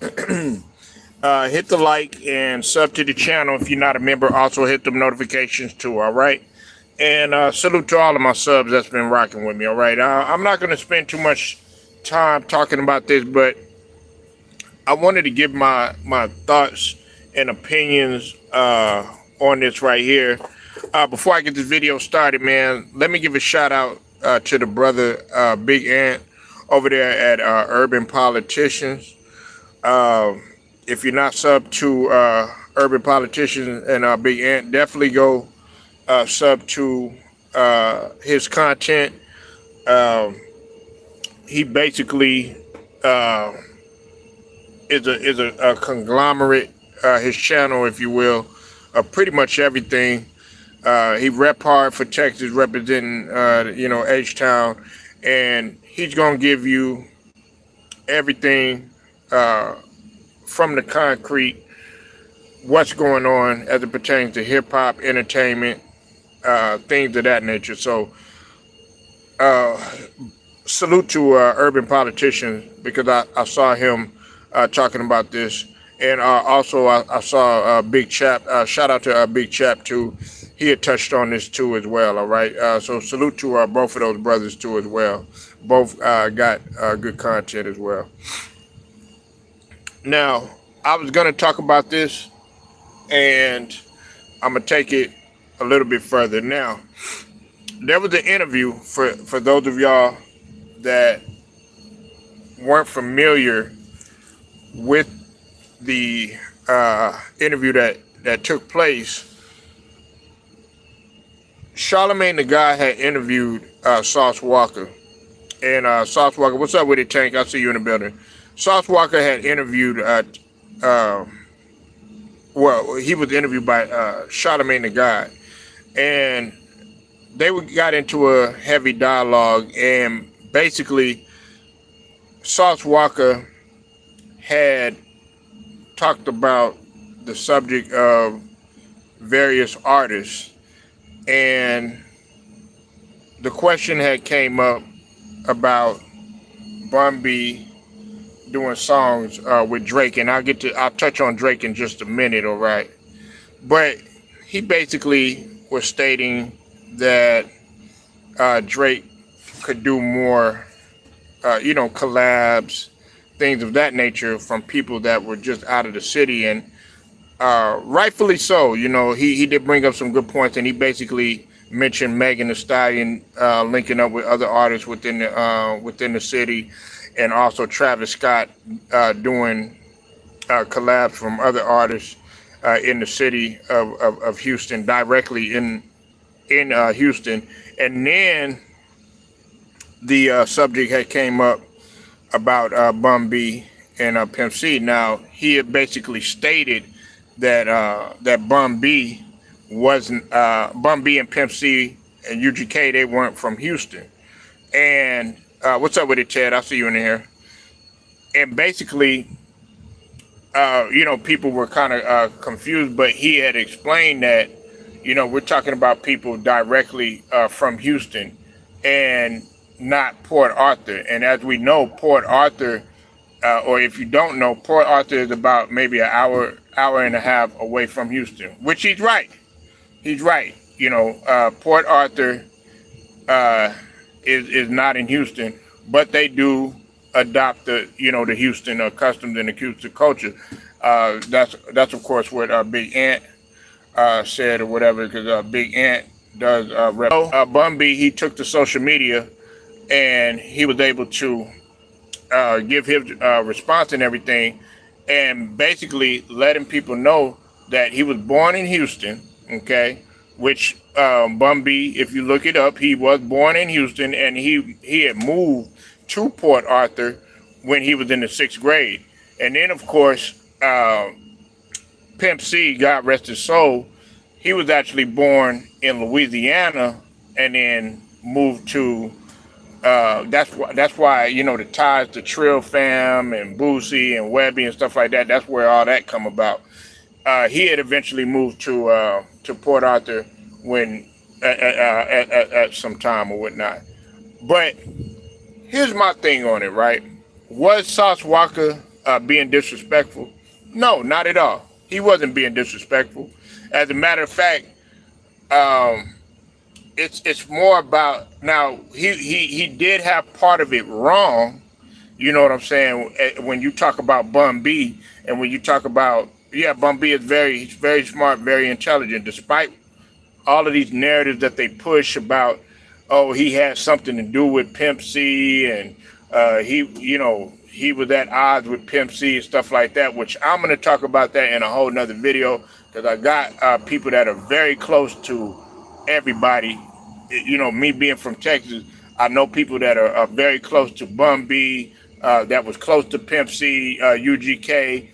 Hit the like and sub to the channel if you're not a member. Also hit the notifications too. All right. And salute to all of my subs that's been rocking with me. All right. I'm not going to spend too much time talking about this, but I wanted to give my thoughts and opinions on this right here. Before I get this video started, man, let me give a shout out to the brother Big Ant over there at Urban Politicians. If you're not sub to Urban Politicians and Big Ant, definitely go sub to his content. He basically is a conglomerate, his channel, if you will, of pretty much everything. He rep hard for Texas, representing H-Town, and he's gonna give you everything from the concrete, what's going on as it pertains to hip hop, entertainment, things of that nature. So, salute to Urban Politicians, because I saw him talking about this, and also I saw Big Chap. Shout out to Big Chap too. He had touched on this too as well. All right. So salute to both of those brothers too as well. Both got good content as well. Now, I was gonna talk about this, and I'm gonna take it a little bit further. Now, there was an interview for those of y'all that weren't familiar with the interview that took place. Charlamagne the Guy had interviewed Sauce Walka. And Sauce Walka, what's up with it, Tank? I see you in the building. Sauce Walka had interviewed, he was interviewed by Charlamagne the Guy. And they got into a heavy dialogue, and basically Sauce Walka had talked about the subject of various artists, and the question had came up about Bun B doing songs with Drake, and I'll touch on Drake in just a minute, all right? But he basically was stating that Drake could do more, collabs, things of that nature, from people that were just out of the city, and rightfully so. He did bring up some good points, and he basically mentioned Megan Thee Stallion linking up with other artists within the city, and also Travis Scott doing collabs from other artists in the city of Houston, directly in Houston. And then the subject had came up about Bun B and Pimp C. Now, he had basically stated that that Bun B wasn't Bun B and Pimp C and UGK, they weren't from Houston. And what's up with it, Ted? I see you in here. And basically, people were kind of confused, but he had explained that, we're talking about people directly from Houston and not Port Arthur. And as we know, Port Arthur, or if you don't know, Port Arthur is about maybe an hour and a half away from Houston, which he's right. He's right. Port Arthur is not in Houston, but they do adopt the Houston customs and the Houston culture. That's of course what Big Ant said or whatever, because Big Ant does rep. Bun B, he took to social media, and he was able to give his response and everything, and basically letting people know that he was born in Houston, okay, which Bun B, if you look it up, he was born in Houston, and he had moved to Port Arthur when he was in the 6th grade. And then, of course, Pimp C, God rest his soul, he was actually born in Louisiana and then moved to, that's why, the ties to Trill Fam and Boosie and Webby and stuff like that, that's where all that come about. He had eventually moved to Port Arthur when at some time or whatnot. But here's my thing on it, right? Was Sauce Walka being disrespectful. No, not at all. He wasn't being disrespectful. As a matter of fact, um, it's more about now. He did have part of it wrong. You know what I'm saying? When you talk about Bun B, and when you talk about, yeah, Bun B is he's very smart, very intelligent, despite all of these narratives that they push about, oh, he had something to do with Pimp C, and he was at odds with Pimp C and stuff like that, which I'm going to talk about that in a whole nother video, because I got people that are very close to everybody. You know, me being from Texas, I know people that are very close to Bun B, that was close to Pimp C, UGK.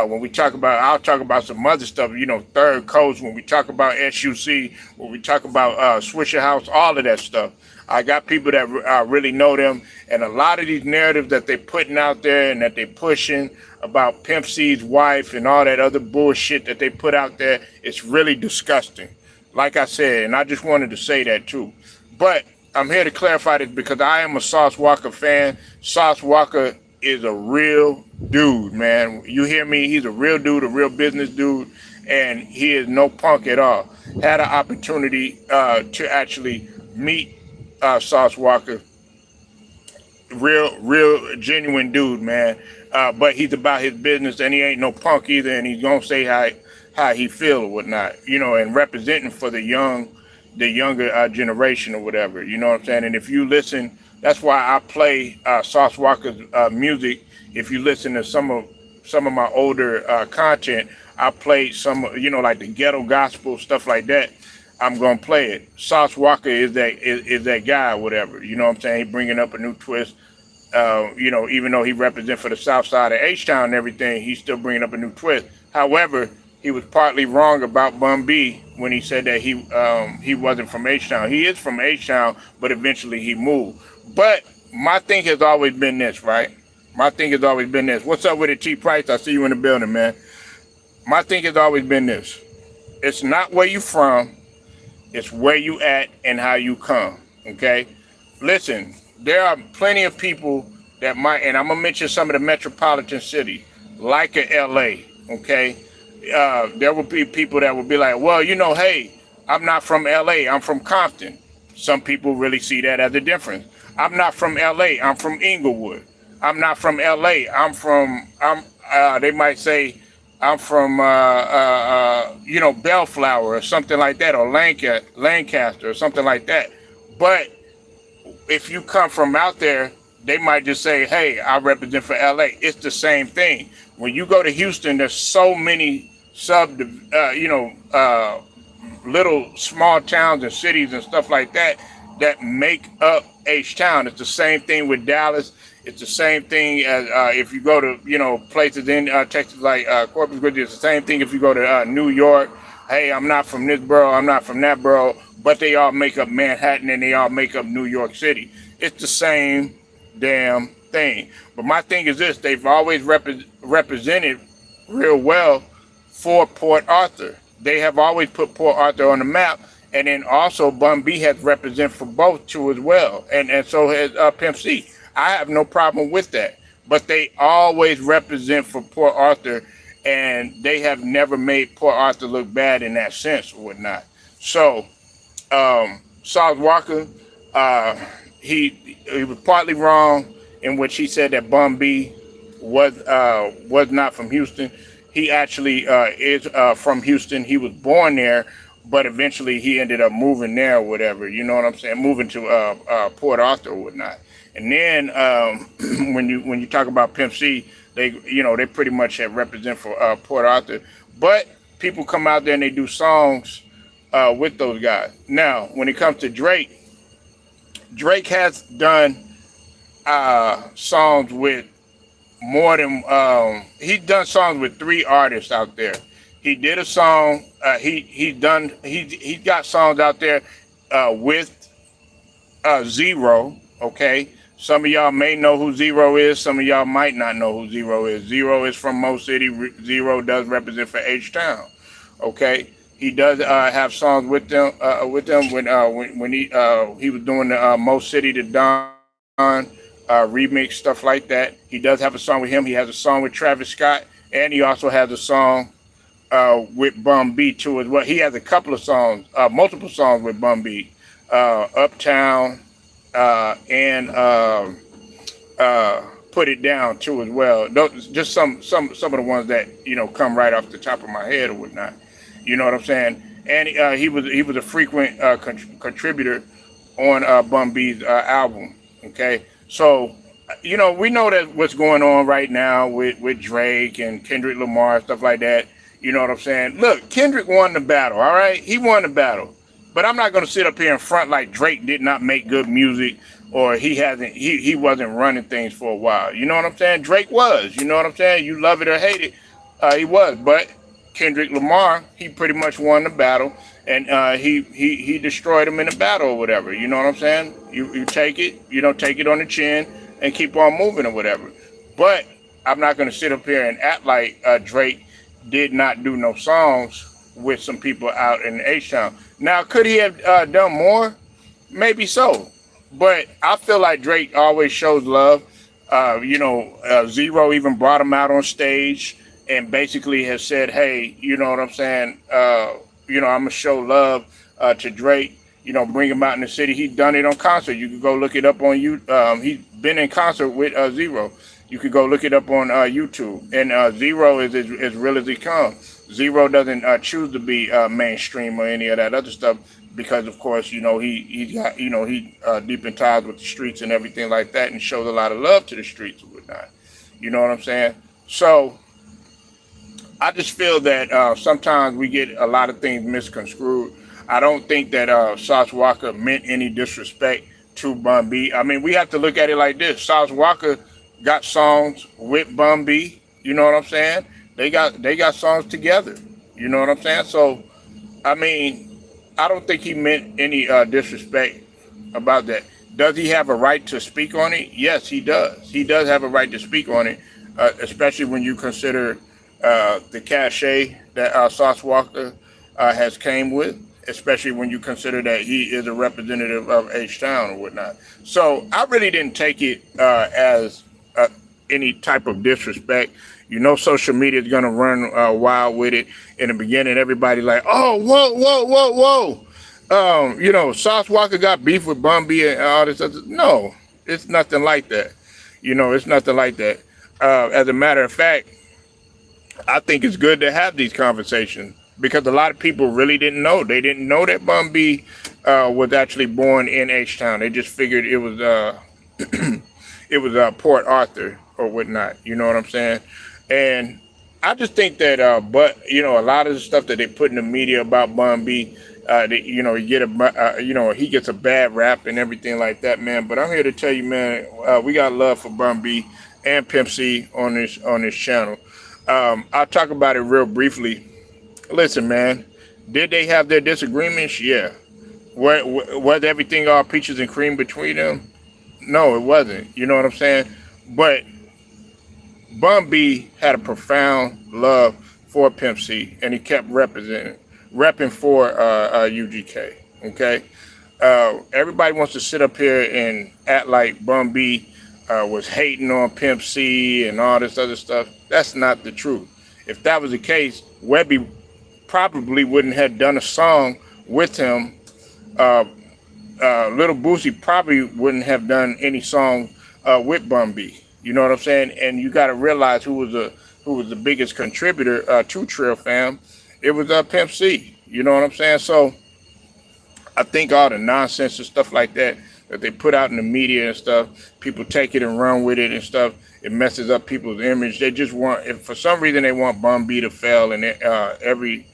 When we talk about, I'll talk about some other stuff, you know, Third Coast, when we talk about SUC, when we talk about Swisher House, all of that stuff. I got people that really know them, and a lot of these narratives that they're putting out there and that they're pushing about Pimp C's wife and all that other bullshit that they put out there, it's really disgusting. Like I said, and I just wanted to say that too. But I'm here to clarify this because I am a Sauce Walka fan. Sauce Walka is a real dude, man. You hear me? He's a real dude, a real business dude, and he is no punk at all. Had an opportunity to actually meet Sauce Walka. Real genuine dude, man. But he's about his business, and he ain't no punk either, and he's gonna say how he feel or whatnot, you know, and representing for the younger generation or whatever, you know what I'm saying? And if you listen, that's why I play Sauce Walka's music. If you listen to some of my older content, I play some, you know, like the ghetto gospel stuff like that. I'm gonna play it. Sauce Walka is that guy or whatever, you know what I'm saying? He bringing up a new twist. You know, even though he represents for the south side of H-Town and everything, he's still bringing up a new twist. However, he was partly wrong about Bun B when he said that he wasn't from H-Town. He is from H-Town, but eventually he moved. But my thing has always been this, right? My thing has always been this. What's up with it, T Price? I see you in the building, man. My thing has always been this. It's not where you from. It's where you at and how you come, okay? Listen, there are plenty of people that might, and I'm going to mention some of the metropolitan cities, like a LA, okay? There will be people that will be like, well, you know, hey, I'm not from LA, I'm from Compton. Some people really see that as a difference. I'm not from LA, I'm from Inglewood. I'm not from LA, they might say, I'm from, you know, Bellflower or something like that, or Lancaster or something like that. But if you come from out there, they might just say, hey, I represent for LA. It's the same thing. When you go to Houston, there's so many little small towns and cities and stuff like that that make up H-Town. It's the same thing with Dallas. It's the same thing as if you go to, you know, places in Texas like Corpus Christi. It's the same thing if you go to New York. Hey, I'm not from this borough, I'm not from that borough, but they all make up Manhattan and they all make up New York City. It's the same damn thing. But my thing is this, they've always represented real well for Port Arthur. They have always put Port Arthur on the map, and then also Bun B has represented for both too as well, and so has Pimp C. I have no problem with that, but they always represent for Port Arthur, and they have never made Port Arthur look bad in that sense or whatnot. So, Sauce Walka, he was partly wrong in which he said that Bun B was not from Houston. He actually is from Houston. He was born there, but eventually he ended up moving there or whatever. You know what I'm saying? Moving to Port Arthur or whatnot. And then when you talk about Pimp C, they pretty much have represent for Port Arthur. But people come out there and they do songs with those guys. Now, when it comes to Drake has done songs with more than he's done songs with 3 artists out there. He did a song. He's got songs out there with Zero. Okay, some of y'all may know who Zero is. Some of y'all might not know who Zero is. Zero is from Mo City. Zero does represent for H-Town. Okay, he does have songs with them. When he was doing the Mo City to Don remix, stuff like that. He does have a song with him. He has a song with Travis Scott, and he also has a song with Bun B too as well. He has a couple of songs, multiple songs with Bun B, Uptown, and Put It Down too as well. Those, just some of the ones that come right off the top of my head or whatnot. You know what I'm saying? And he was a frequent contributor on Bun B's album. Okay, so we know that what's going on right now with Drake and Kendrick Lamar, stuff like that. You know what I'm saying? Look, Kendrick won the battle, all right? He won the battle. But I'm not going to sit up here in front like Drake did not make good music, or he wasn't running things for a while. You know what I'm saying? Drake was. You know what I'm saying? You love it or hate it, he was. But Kendrick Lamar, he pretty much won the battle, and he destroyed him in the battle or whatever. You know what I'm saying? You take it, take it on the chin and keep on moving or whatever. But I'm not going to sit up here and act like Drake did not do no songs with some people out in H-Town. Now, could he have done more? Maybe so. But I feel like Drake always shows love. Zero even brought him out on stage and basically has said, hey, you know what I'm saying? I'm going to show love to Drake, bring him out in the city. He's done it on concert. You can go look it up on you. He's been in concert with Zero. You could go look it up on YouTube. And Zero is as real as he comes. Zero doesn't choose to be mainstream or any of that other stuff because, of course, he got deep in ties with the streets and everything like that, and shows a lot of love to the streets and whatnot. You know what I'm saying? So I just feel that sometimes we get a lot of things misconstrued. I don't think that Sauce Walka meant any disrespect to Bun B. I mean, we have to look at it like this. Sauce Walka got songs with Bun B. You know what I'm saying? They got songs together. You know what I'm saying? So, I mean, I don't think he meant any disrespect about that. Does he have a right to speak on it? Yes, he does. He does have a right to speak on it, especially when you consider the cachet that Sauce Walka has came with, especially when you consider that he is a representative of H-Town or whatnot. So I really didn't take it as any type of disrespect. Social media is going to run wild with it. In the beginning, everybody like, oh, whoa. Sauce Walka got beef with Bun B and all this other. No, it's nothing like that. It's nothing like that. As a matter of fact, I think it's good to have these conversations because a lot of people really didn't know. They didn't know that Bun B was actually born in H-Town. They just figured it was it was Port Arthur or whatnot. You know what I'm saying? And I just think that, a lot of the stuff that they put in the media about Bun B, he gets a bad rap and everything like that, man. But I'm here to tell you, man, we got love for Bun B and Pimp C on this channel. I'll talk about it real briefly. Listen, man, did they have their disagreements? Yeah. Was everything all peaches and cream between them? No, it wasn't. You know what I'm saying? But Bun B had a profound love for Pimp C, and he kept repping for UGK. Okay, everybody wants to sit up here and act like Bun B was hating on Pimp C and all this other stuff. That's not the truth. If that was the case, Webby probably wouldn't have done a song with him. Little Boosie probably wouldn't have done any song with Bun B. You know what I'm saying? And you got to realize who was the biggest contributor to Trill Fam. It was Pimp C. You know what I'm saying? So I think all the nonsense and stuff like that they put out in the media and stuff, people take it and run with it and stuff. It messes up people's image. They just if for some reason they want Bun B to fail in every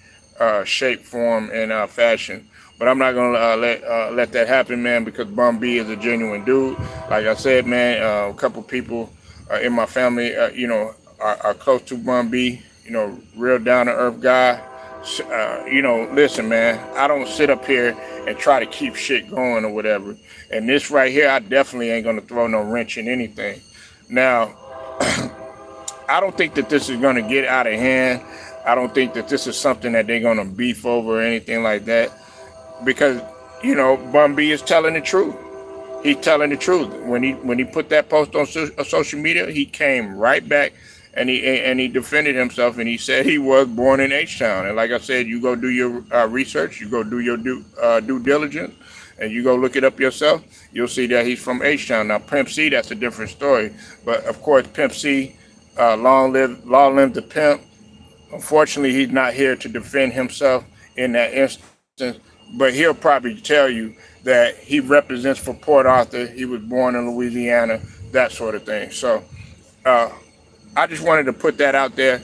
shape, form, and fashion. But I'm not gonna let that happen, man, because Bun B is a genuine dude. Like I said, man, a couple people in my family, are close to Bun B. Real down to earth guy. Listen, man, I don't sit up here and try to keep shit going or whatever. And this right here, I definitely ain't gonna throw no wrench in anything. Now, I don't think that this is gonna get out of hand. I don't think that this is something that they're gonna beef over or anything like that. Because, Bun B is telling the truth. he's telling the truth. When he put that post on social media, he came right back and he defended himself, and he said he was born in H-Town. And like I said, you go do your research, you go do your due diligence, and you go look it up yourself. You'll see that he's from H-Town. Now Pimp C, that's a different story. But of course, Pimp C, long live the pimp. Unfortunately, he's not here to defend himself in that instance, but he'll probably tell you that he represents for Port Arthur. He was born in Louisiana, that sort of thing. So I just wanted to put that out there.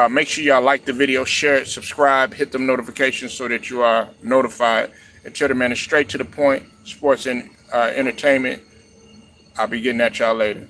Make sure y'all like the video, share it, subscribe, hit them notifications so that you are notified. And tell the man, straight to the point, sports and entertainment. I'll be getting at y'all later.